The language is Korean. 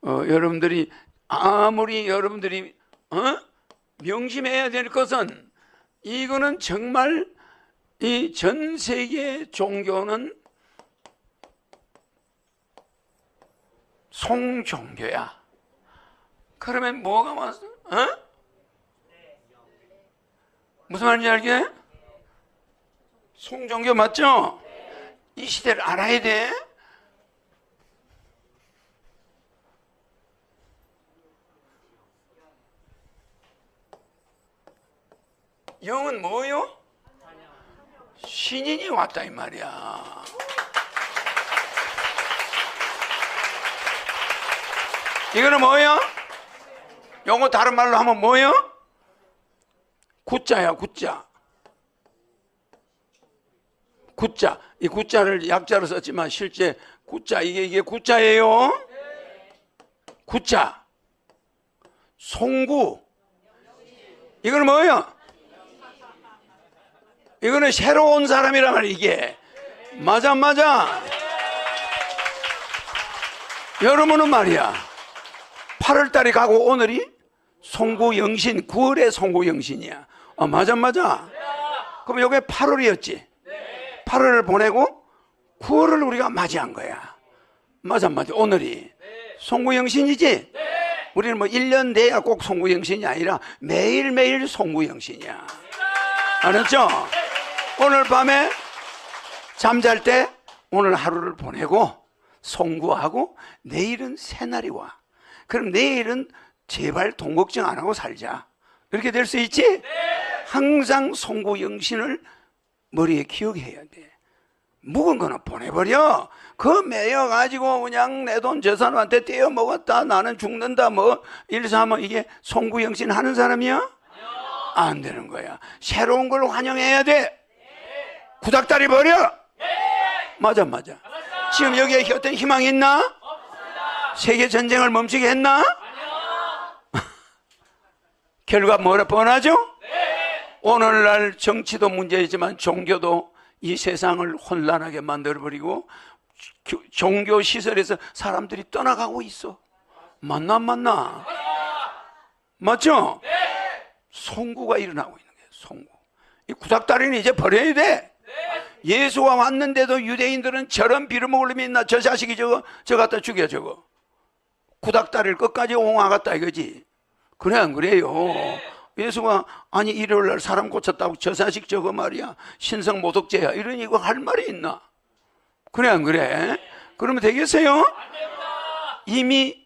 여러분들이 아무리 여러분들이 명심해야 될 것은, 이거는 정말 이 전 세계 종교는 송종교야. 그러면 뭐가 왔어? 무슨 말인지 알게? 송종교 맞죠? 이 시대를 알아야 돼. 영은 뭐요? 신인이 왔다 이 말이야. 이거는 뭐예요? 영어 다른 말로 하면 뭐예요? 구자야, 구자. 구자. 이 구자를 약자로 썼지만 실제 구자, 이게 구자예요. 구자. 송구. 이거는 뭐예요? 이거는 새로운 사람이란 말이야, 이게. 맞아. 여러분은 말이야, 8월달에 가고 오늘이 송구영신, 9월의 송구영신이야. 맞아. 그럼 요게 8월이었지. 8월을 보내고 9월을 우리가 맞이한 거야. 맞아. 오늘이 송구영신이지. 우리는 뭐 1년 돼야 꼭 송구영신이 아니라 매일매일 송구영신이야. 알았죠? 오늘 밤에 잠잘 때 오늘 하루를 보내고 송구하고 내일은 새날이 와. 그럼 내일은 제발 돈 걱정 안 하고 살자. 이렇게 될 수 있지? 항상 송구영신을 머리에 기억해야 돼. 묵은 거는 보내버려. 그거 매여가지고 그냥 내 돈 저 사람한테 떼어 먹었다, 나는 죽는다, 뭐 일삼아, 이게 송구영신 하는 사람이야? 안 되는 거야. 새로운 걸 환영해야 돼. 구닥다리 버려. 맞아. 지금 여기에 어떤 희망이 있나? 세계 전쟁을 멈추게 했나? 결과 뭐라 뻔하죠? 오늘날 정치도 문제이지만 종교도 이 세상을 혼란하게 만들어버리고 종교 시설에서 사람들이 떠나가고 있어. 맞나? 맞죠? 송구가 일어나고 있는 거예요. 송구. 이 구닥다리는 이제 버려야 돼. 예수가 왔는데도 유대인들은 저런 빌어먹으려면 있나? 저 자식이 저거 갖다 죽여. 저거 구닥다리를 끝까지 옹아갔다 이거지. 그래 안 그래요? 예수가 아니 일요일날 사람 고쳤다고 저 자식 저거 말이야 신성 모독죄야 이러니 이거 할 말이 있나? 그래 안 그래? 그러면 되겠어요? 이미